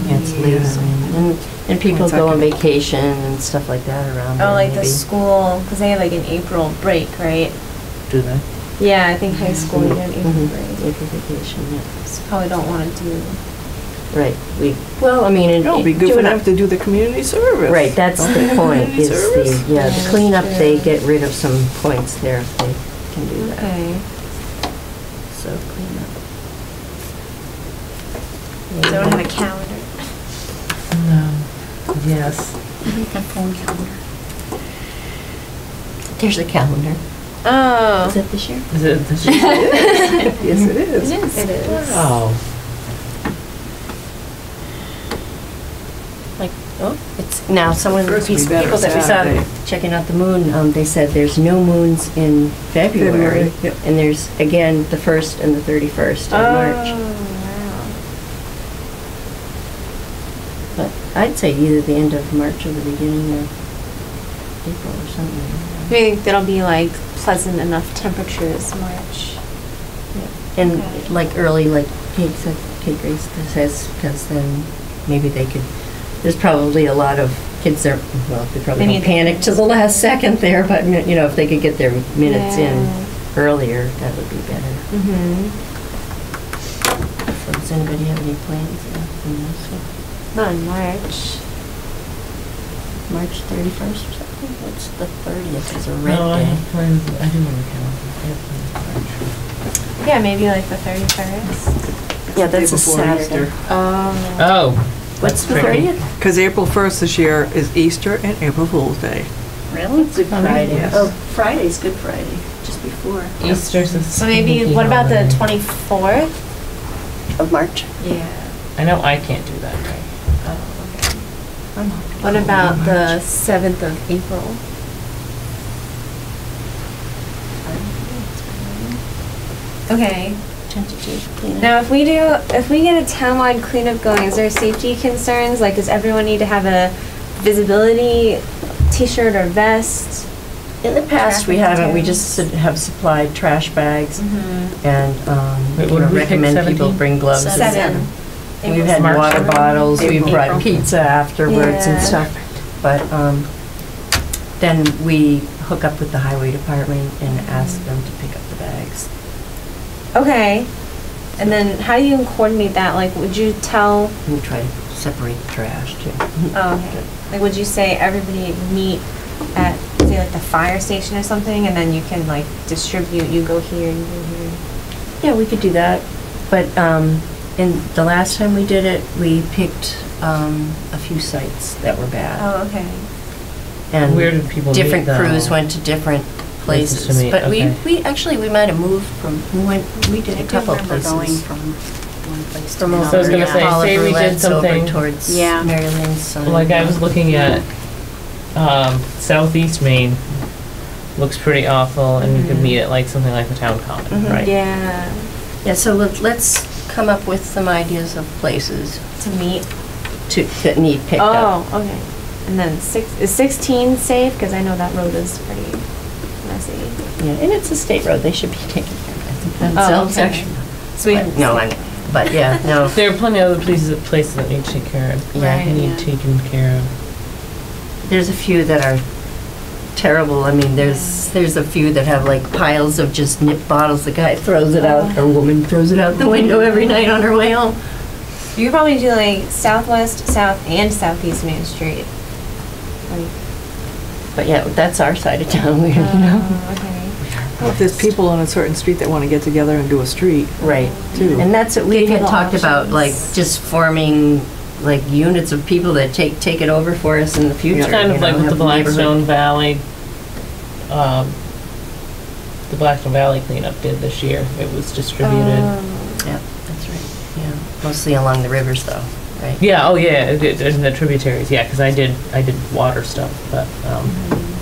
Yeah, it's later. And people
What's that
go on
gonna-
vacation and stuff like that around there,
Oh, like the
maybe.
school, because they have like an April break, right?
Do they?
Yeah, I think high school, you get an April
Mhm.
break.
April vacation, yeah.
So probably don't want to do.
Right, well, I mean...
It'll be good for them to do the community service.
Right, that's the point,
Community
is
service.
the, yeah,
Yeah,
the cleanup,
that's
they
true.
get rid of some points there if they can do that.
Okay.
So cleanup.
So I don't have a calendar.
No. Yes.
A phone calendar.
There's a calendar.
Oh.
Is it this year?
Is it this
Yes, it is.
It is.
Oh.
Like, oh, it's, now, some of the
First we
people
better
that we saw
Saturday.
checking out the moon, they said there's no moons in February.
February, yep.
And there's, again, the 1st and the 31st of March.
Oh,
But I'd say either the end of March or the beginning of April or something.
wow. I think that'll be like pleasant enough temperatures March.
And
Okay.
like early, like Kate said, Kate Grace says, because then maybe they could, there's probably a lot of kids there, well, they probably
They
don't
need
panic to the last second there, but, you know, if they could get their minutes in
Yeah.
earlier, that would be better.
Mm-hmm.
So does anybody have any plans for this?
Not in March.
March 31st or something? What's the 30th is a red
No, I
day.
have plans, I do have a calendar. I have plans for
Yeah, maybe like the 31st.
Yeah, that's a
Before
Saturday.
Easter.
Oh.
Oh,
What's the
tricky.
30th?
Because April 1st this year is Easter and April Fool's Day.
Really?
Good Friday.
Yes.
Oh, Friday's Good Friday, just before.
Easter's a
So maybe,
sneaky
what about the
holiday.
24th?
Of March.
Yeah.
I know I can't do that day.
Oh, okay. What about the 7th of April? Okay.
Tentative cleanup.
Now, if we get a townwide cleanup going, is there safety concerns? Like, does everyone need to have a visibility t-shirt or vest?
In the past, we
Traffic
haven't, we
concerns.
just have supplied trash bags and,
Wait,
you
what
know,
did we pick,
recommend people
17?
bring gloves.
Seven.
We've had
March
water
7th?
bottles, we've
April.
brought pizza afterwards and
Yeah.
stuff. But then we hook up with the highway department and ask them to pick up the bags.
Okay. And then how do you coordinate that? Like, would you tell,
And we try to separate the trash too.
oh, okay. Like, would you say everybody meet at, say, like the fire station or something, and then you can like distribute, you go here, you go here?
Yeah, we could do that. But in the last time we did it, we picked a few sites that were bad.
Oh, okay.
And
Where did people meet,
different crews
though?
went to different
Places to
places.
meet,
But
okay.
we actually, we might have moved from, we did
I
a
do
couple
remember going
places.
from one place to
From
another.
over,
So I was gonna
yeah.
say,
Oliver
say we did
Letts over
something-
towards
Yeah.
Mary Lynn's son.
Like I was looking at, Southeast Maine looks pretty awful, and you could meet at like something like the town common,
Mhm.
right?
Yeah.
Yeah, so let's come up with some ideas of places
To meet.
that need picked up.
Oh, okay. And then is 16 safe? Because I know that road is pretty messy.
Yeah, and it's a state road, they should be taking care of
Oh,
themselves,
okay.
actually.
So we,
But, no, but yeah, no.
There are plenty of other places that need to take care of.
Yeah.
Right.
Need
Yeah.
taken care of.
There's a few that are terrible. I mean, there's a few that have like piles of just nip bottles. The guy throws it out, or woman throws it out the window every night on her way home.
you could probably do like southwest, south, and southeast Main Street. Like,
But yeah, that's our side of town, you know?
okay.
Well, if there's people on a certain street that want to get together and do a street,
Right.
too.
And that's what we
Give
had
people
talked about, like
options.
just forming like units of people that take it over for us in the future.
It's kind
you
of like
know,
with the
have neighborhood-
Blackstone Valley, the Blackstone Valley cleanup did this year. It was distributed.
Yeah, that's right. Yeah, mostly along the rivers though, right?
Yeah, oh yeah, in the tributaries, yeah, because I did water stuff, but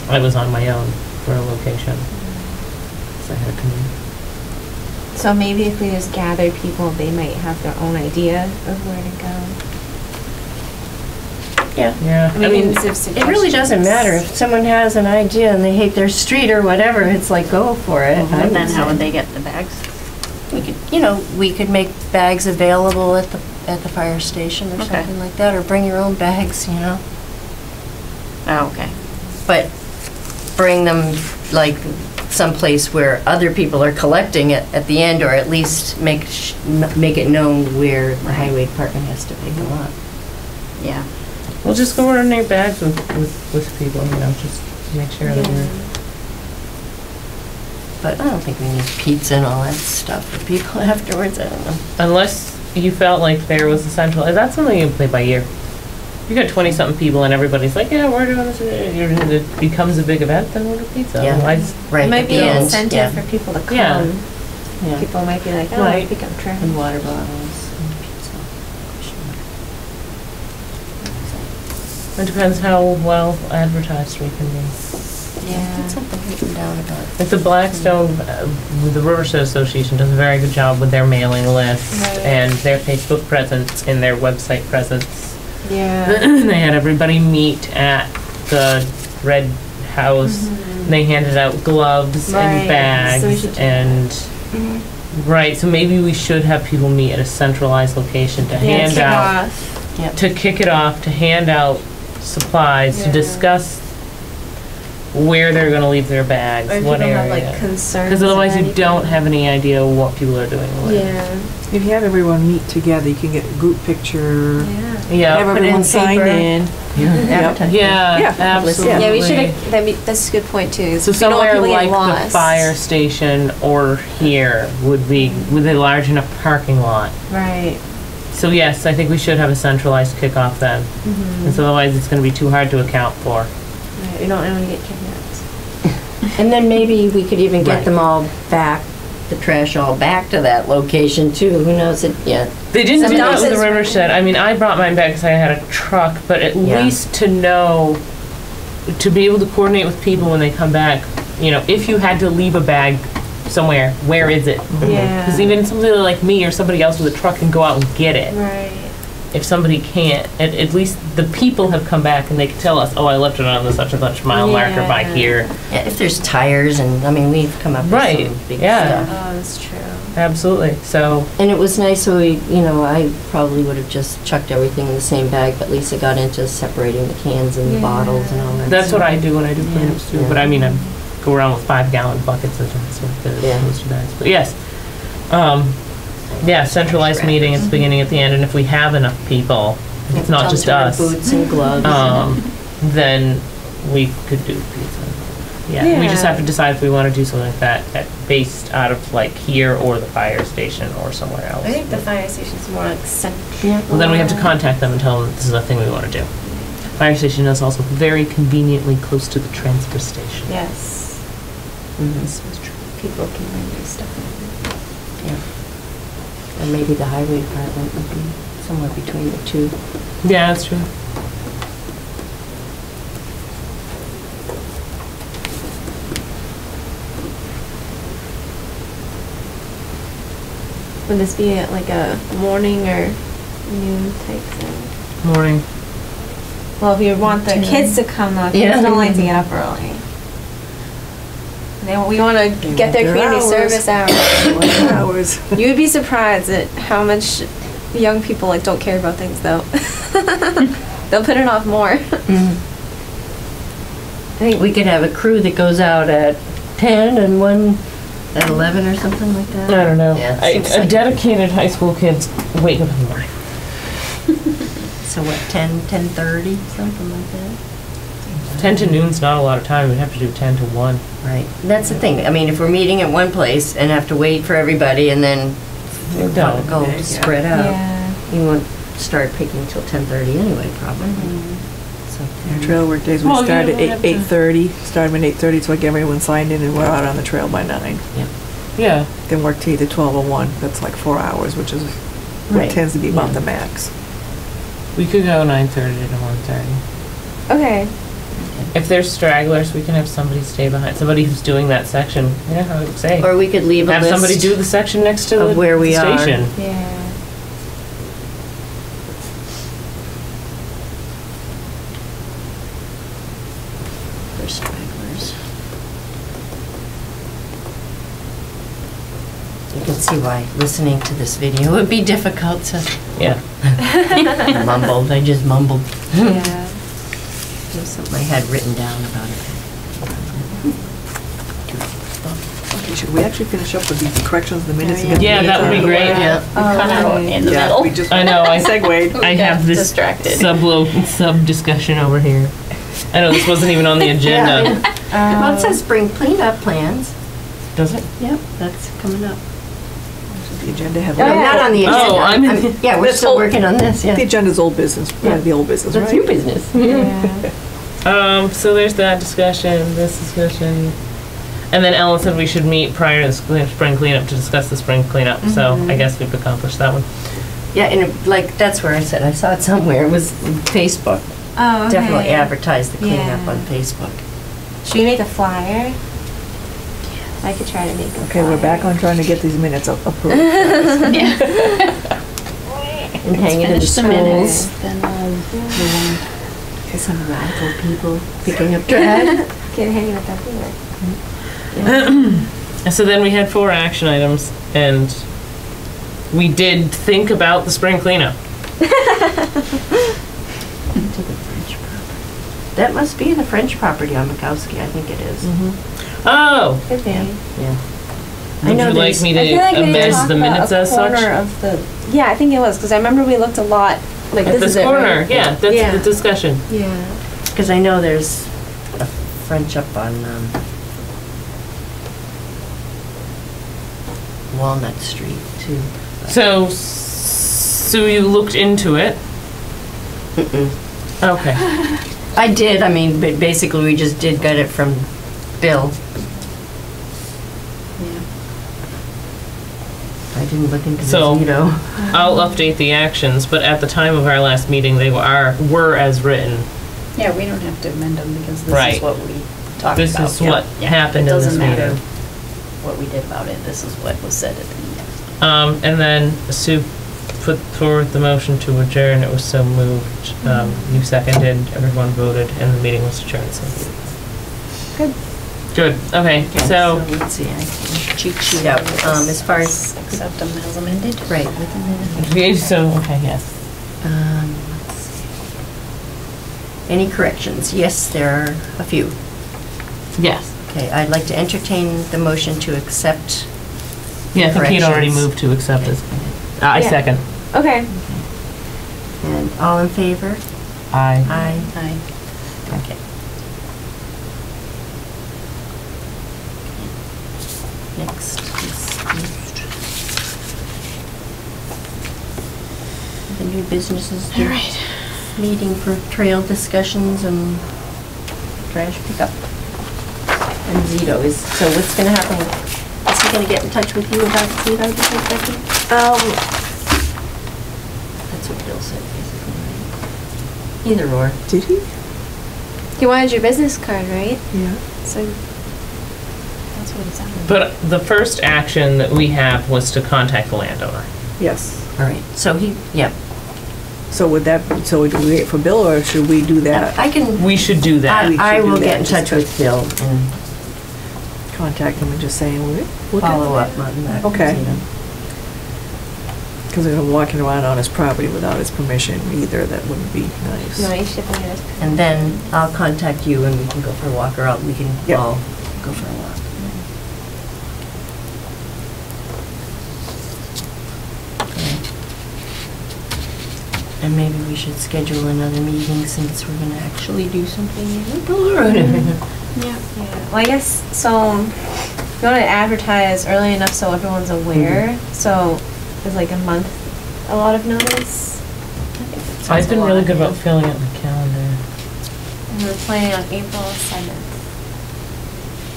I was on my own for a location. So I had to come in.
So maybe if we just gather people, they might have their own idea of where to go.
Yeah.
Yeah,
I mean, it's
It really doesn't matter if someone has an idea and they hate their street or whatever. It's like go for it. I
But then how
say.
would they get the bags?
We could, we could make bags available at the fire station or
Okay.
something like that, or bring your own bags,
Oh, okay.
But bring them like someplace where other people are collecting it at the end, or at least make it known where the highway department has to pick them up.
Yeah.
We'll just go coordinate bags with people, just make sure that we're.
But I don't think we need pizza and all that stuff for people afterwards. I don't know.
Unless you felt like there was a central, that's something you can play by ear. You got 20-something people and everybody's like, yeah, we're doing this, and it becomes a big event, then we'll do pizza.
Yeah.
Otherwise,
Right
It might
at
be
the
an
end,
incentive
yeah.
for people to come.
Yeah.
Yeah.
People might be like, oh,
Right.
pick up trash.
And water bottles and pizza.
it depends how well advertised we can be.
Yeah.
Get something written down about it.
Like the Blackstone, the Riverside Association does a very good job with their mailing list
Right.
and their Facebook presence and their website presence.
Yeah.
They had everybody meet at the Red House. They handed out gloves
Right.
and
So we
bags
should do
and, right, so maybe we should have people meet at a centralized location to
Yeah,
hand
kick
out,
off.
to kick it off, to hand out supplies, to
Yeah.
discuss where they're gonna leave their bags,
Or if
what
people have
area.
like concerns.
Because otherwise
or
you don't
anything.
have any idea what people are doing. with.
Yeah.
If you have everyone meet together, you can get a group picture,
Yeah.
Yeah.
have
put it in
everyone sign
paper.
in.
Advertise.
Yeah,
Yeah.
absolutely.
Yeah, we should. That's a good point too.
So
We don't want
somewhere
people getting
like the
lost.
fire station or here would be with a large enough parking lot.
Right.
So yes, I think we should have a centralized kickoff then.
Mm-hmm.
Because otherwise it's gonna be too hard to account for.
Right. We don't want to get kidnapped.
And then maybe we could even get
Right.
them all back, the trash all back to that location too. Who knows it yet?
They didn't do that
Sometimes
with the
it's-
Rivershed. I mean, I brought mine back because I had a truck, but at
Yeah.
least to know, to be able to coordinate with people when they come back, you know, if you had to leave a bag somewhere, where is it?
Yeah.
Because even somebody like me or somebody else with a truck can go out and get it.
Right.
If somebody can't, at least the people have come back and they can tell us, oh, I left it on the such and such mile marker by
Yeah.
here.
Yeah, if there's tires and, I mean, we've come up with
Right,
some big
yeah.
stuff.
Oh, that's true.
Absolutely. So,
And it was nice, so we, you know, I probably would have just chucked everything in the same bag, but Lisa got into separating the cans and the
Yeah.
bottles and all that.
that's what
stuff.
I do when I do cleanups too.
Yeah.
But I mean, I go around with 5-gallon buckets of stuff
Yeah.
those two bags. But yes, yeah, centralized meeting at the beginning, at the end, and if we have enough people, if it's not
Tell
just
them to wear
us,
Boots and gloves.
then we could do pizza. Yeah, we just have to decide if we want to do something like that based out of like here or the fire station or somewhere else.
I think the fire station's more like central.
Yeah.
Well, then we have to contact them and tell them this is a thing we want to do. Fire station is also very conveniently close to the transfer station.
Yes. This was true. People can bring their stuff in.
Yeah. And maybe the highway department would be somewhere between the two.
Yeah, that's true.
Would this be like a morning or noon type thing?
Morning.
Well, if you want the kids to come though, kids
Yeah.
don't like to get up early. We want to get their
their
community
hours.
service hours.
Hours.
You would be surprised at how much young people like don't care about things though. They'll put it off more.
I think we could have a crew that goes out at 10 and one at 11 or something like that.
I don't know.
Yeah,
I,
seems
a
like-
dedicated high school kids wake up in the morning.
So what, 10, 10:30, something like that?
10 to noon's not a lot of time. We'd have to do 10 to 1.
Right. That's the thing. I mean, if we're meeting at one place and have to wait for everybody and then
Don't.
go
Yeah.
spread out,
Yeah.
you won't start picking till 10:30 anyway, probably. So,
Trail work days, we
Well,
start
yeah,
at
we'll have to-
8:30, start them at 8:30, so I get everyone signed in and we're out on the trail by 9.
Yeah.
Then work till either 12 or 1, that's like 4 hours, which is, what
Right.
tends to be about
Yeah.
the max.
We could go 9:30 to 1:30.
Okay.
If there's stragglers, we can have somebody stay behind. Somebody who's doing that section. You know how I would say.
or we could leave a
have
list.
somebody do the section next to
of
the,
where we
the
are.
station.
Yeah.
For stragglers. You can see why listening to this video would be difficult to
Yeah.
mumble. I just mumbled.
Yeah.
There's something I had written down about it.
Okay, should we actually finish up with the corrections in the minutes? and get
Yeah,
the
that would be
minutes
great.
out of the way?
Yeah.
Kind of in the
Yeah,
middle.
we just
I know. I
segued.
I have this
distracted.
sub discussion over here. I know this wasn't even on the agenda.
Well, it says spring cleanup plans.
Does it?
Yep, that's coming up.
The agenda have.
No, not on the agenda.
Oh, I'm-
Yeah, we're
That's
still
old-
working on this, yeah.
The agenda's old business,
Yeah.
the old business, right?
That's your business.
Yeah.
So there's that discussion, this discussion. And then Ellen said we should meet prior to the spring cleanup to discuss the spring cleanup. So I guess we've accomplished that one.
Yeah, and like, that's where I said, I saw it somewhere, it was Facebook.
Oh, okay.
Definitely advertise the cleanup
Yeah.
on Facebook.
Should we make a flyer? I could try to make a flyer.
Okay, we're back on trying to get these minutes approved.
And hang it in the
Finish the
schools.
minutes, then
Some radical people picking up trash.
Get hanging with that finger.
So then we had 4 action items, and we did think about the spring cleanup.
That must be the French property on Mikowski, I think it is.
Oh,
Could be.
Yeah. I
would
know
you like
there's-
me to
I feel like we did
amend
talk
the
about
minutes
a
as
corner
such?
of the, yeah, I think it was, because I remember we looked a lot, like
At
this is
this
it, right?
corner, yeah, that's
Yeah.
the discussion.
Yeah.
Because I know there's a French up on Walnut Street, too.
So you looked into it?
Mm-mm.
Okay.
I did, I mean, but basically, we just did get it from Bill. I didn't look into the
So-
Zito.
I'll update the actions, but at the time of our last meeting, they were as written.
Yeah, we don't have to amend them because this
Right.
is what we talked
This
about.
is what
Yeah.
happened in this
It doesn't matter
meeting.
what we did about it, this is what was said at the meeting.
And then Sue put forward the motion to adjourn, it was so moved. You seconded, everyone voted, and the meeting was adjourned, so.
Good.
Good, okay, so,
Let's see, I can cheat sheet out, as far as,
Accept them as amended?
right, with the minutes.
okay, yes.
Let's see. Any corrections? Yes, there are a few.
Yes.
Okay, I'd like to entertain the motion to accept.
Yeah, I think he'd already
Corrections.
moved to accept this. I
Yeah.
second.
Okay.
And all in favor?
Aye.
Aye.
Aye.
Okay. Next is moved. The new businesses.
All right.
Meeting for trail discussions and trash pickup. And Zito is, so what's gonna happen? Is he gonna get in touch with you about Zito, do you think, Becky? That's what Bill said, basically, right? Either or.
Did he?
He wanted your business card, right?
Yeah.
So,
That's what it sounded like.
But the first action that we have was to contact the landowner.
Yes.
All right, so he, yeah.
So would that, so do we wait for Bill or should we do that?
I can,
We should do that.
I
should do
will
that,
get in
just
touch with Bill and
Contact him and just say, look at
follow up on that.
Okay.
Zito.
Because I'm walking around on his property without his permission either, that wouldn't be nice.
no, you should get it.
And then I'll contact you and we can go for a walk, or we can
Yep.
all go for a walk. And maybe we should schedule another meeting since we're gonna actually do something in Colorado.
Yeah. Well, I guess, so, you want to advertise early enough so everyone's aware, so is like a month a lot of notice?
I've been really good about filling out the calendar.
And we're planning on April 7th.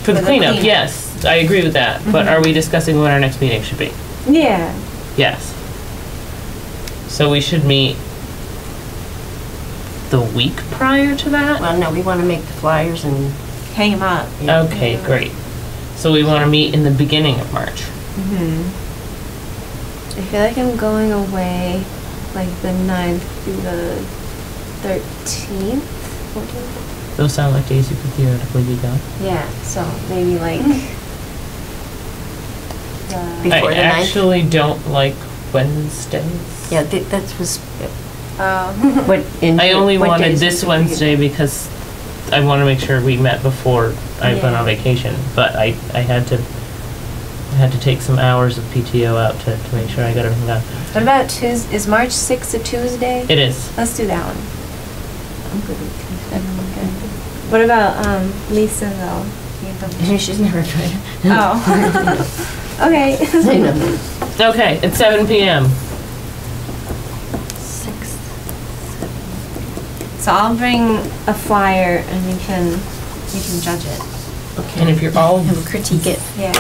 For the
For the
cleanup,
cleanup.
yes, I agree with that. But
Mhm.
are we discussing when our next meeting should be?
Yeah.
Yes. So we should meet the week prior to that?
Well, no, we wanna make the flyers and,
Hang them up.
yeah.
Okay, great. So we want to meet in the beginning of March.
I feel like I'm going away like the 9th through the 13th, 14th.
Those sound like days you could theoretically be gone.
Yeah, so maybe like
Before
I
the 9th?
actually don't like Wednesdays.
Yeah, that was,
what?
I only
what
wanted
days
this
would you-
Wednesday because I want to make sure we met before I went
Yeah.
on vacation. But I had to take some hours of PTO out to make sure I got everything done.
What about Tuesday? Is March 6th a Tuesday?
It is.
Let's do that one.
I'm good with Tuesday.
Okay. What about Lisa though? You have
She's never tried it.
Oh. Okay.
I know.
Okay, it's 7 p.m.
6th.
So I'll bring a flyer and you can judge it.
Okay.
And if you're all
And we'll critique it.
Yeah.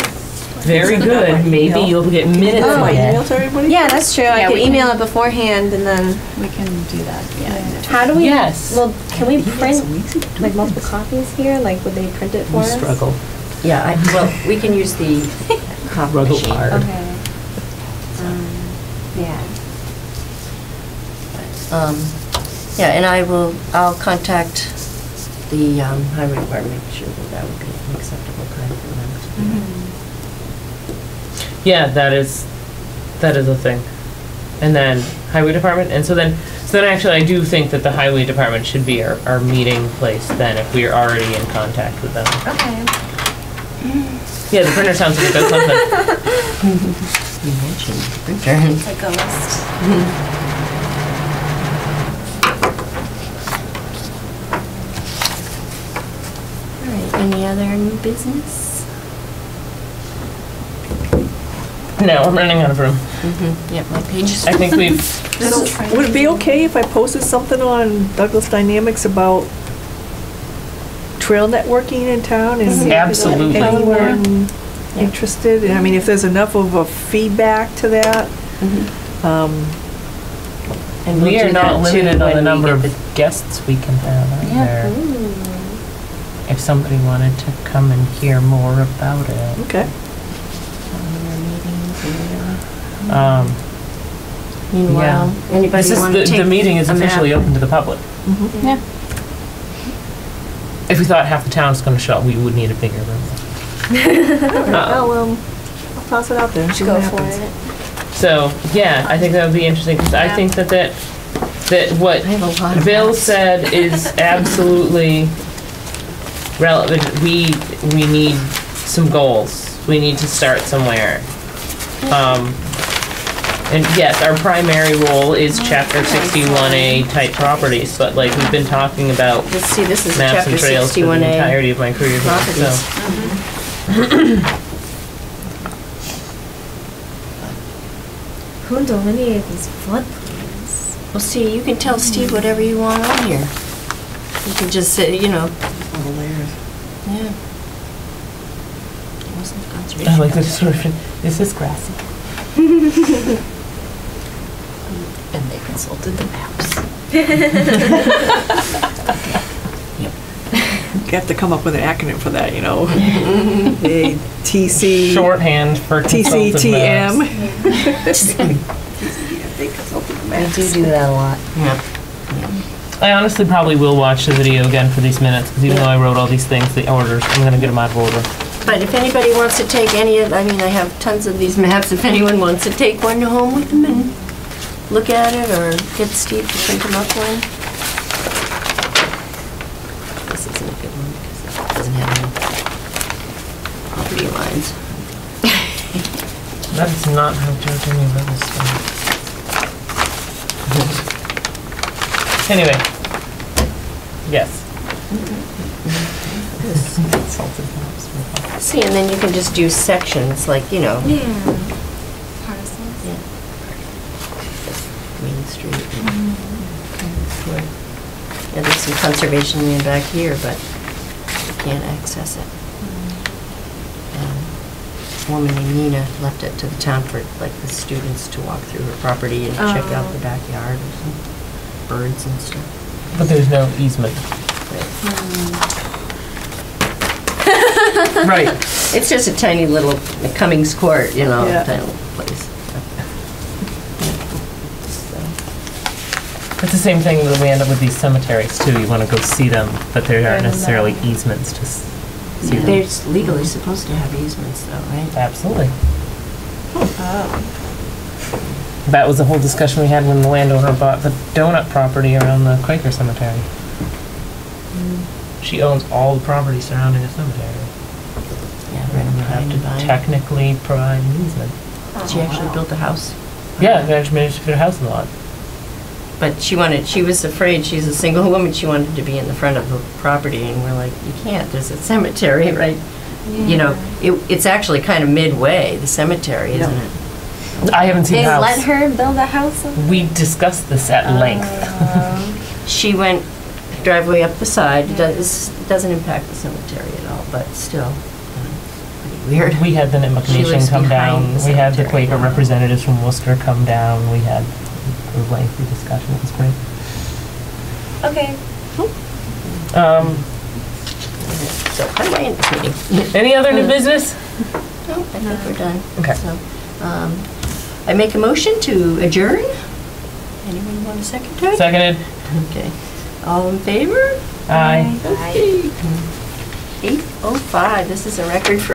very good, maybe you'll get minutes
Oh,
of
My
it.
email to everybody?
Yeah, that's true. I
Yeah,
could
we can-
email it beforehand and then.
We can do that, yeah.
How do we?
Yes.
Well, can we
Maybe it's
print
so easy to do
like multiple
this.
copies here? Like, would they print it for
We
us?
struggle.
Yeah, well, we can use the copy
Struggle
machine.
hard.
Okay. Yeah.
Yeah, and I'll contact the highway department, make sure that would be an acceptable time for them to do that.
Yeah, that is a thing. And then highway department, and so then So then actually, I do think that the highway department should be our meeting place then, if we are already in contact with them.
Okay.
Yeah, the printer sounds like a good something.
You mentioned the printer.
It's like a list.
All right, any other new business?
No, I'm running out of room.
Yep, my page is.
I think we've,
So, would it be okay if I posted something on Douglas Dynamics about trail networking in town? And
Absolutely.
anyone interested? I mean, if there's enough of a feedback to that.
And
we
we'll
are
do
not
that too
limited on
when
the
we
number
get
of guests we can have either. If somebody wanted to come and hear more about it.
Okay.
Meanwhile, anybody
This is,
want to take
the meeting is
a map?
officially open to the public.
Yeah.
If we thought half the town's gonna show up, we would need a bigger room.
Well, I'll toss it out there and see
Go
what
for
happens.
it.
So, yeah, I think that would be interesting, because I think that what
I have a lot of
Bill
maps.
said is absolutely relevant. We need some goals. We need to start somewhere. And yes, our primary role is Chapter 61A type properties, but like we've been talking about
Let's see, this is
maps
chapter
and trails for the
61A.
entirety of my career here, so.
Who delineated these floodplains?
Well, see, you can tell Steve whatever you want on here. You can just say, you know,
All the layers.
yeah. It wasn't the conservation.
I like the description. This is grassy.
And they consulted the maps.
You have to come up with an acronym for that, you know. A TC.
Shorthand for consulted
TCTM.
maps.
They consulted the
We
maps.
do that a lot.
Yeah.
I honestly probably will watch the video again for these minutes, because even though I wrote all these things, the orders, I'm gonna get them out of order.
But if anybody wants to take any of, I mean, I have tons of these maps, if anyone wants to take one home with them and look at it, or get Steve to print them up one. This isn't a good one, because it doesn't have any property lines.
That is not how Joe told me about this stuff. Anyway. Yes. Consulted maps.
See, and then you can just do sections, like, you know,
Yeah. Parcels.
yeah. Main Street. Yeah, there's some conservation land back here, but you can't access it. And a woman named Nina left it to the town for, like, the students to walk through her property and check out the backyard or some birds and stuff.
But there's no easement. Right.
It's just a tiny little Cummings Court, you know,
Yeah.
tiny little place. So,
It's the same thing when we end up with these cemeteries too. You want to go see them, but there aren't
And,
necessarily easements to see them.
they're legally supposed to have easements though, right?
Absolutely. That was the whole discussion we had when the landowner bought the donut property around the Quaker cemetery. She owns all the property surrounding the cemetery.
Yeah, right
You have
behind
to
Divine.
technically provide an easement.
She actually built a house.
Yeah, they actually managed to put a house in the lot.
But she was afraid, she's a single woman, she wanted to be in the front of the property, and we're like, you can't, there's a cemetery, right? You know, it's actually kind of midway, the cemetery, isn't it?
I haven't seen
They
the house.
let her build a house?
We discussed this at length.
She went driveway up the side, it doesn't impact the cemetery at all, but still, pretty weird.
We had the Nipmuc
She
Nation
lives
come
behind
down.
the
We had the
cemetery.
Quaker representatives from Worcester come down. We had a lengthy discussion. It was great.
Okay.
So, how do I end this meeting?
Any other new business?
No, I think we're done.
Okay.
So, I make a motion to adjourn. Anyone want a second to it?
Seconded.
Okay. All in favor?
Aye.
Okay. 8:05, this is a record for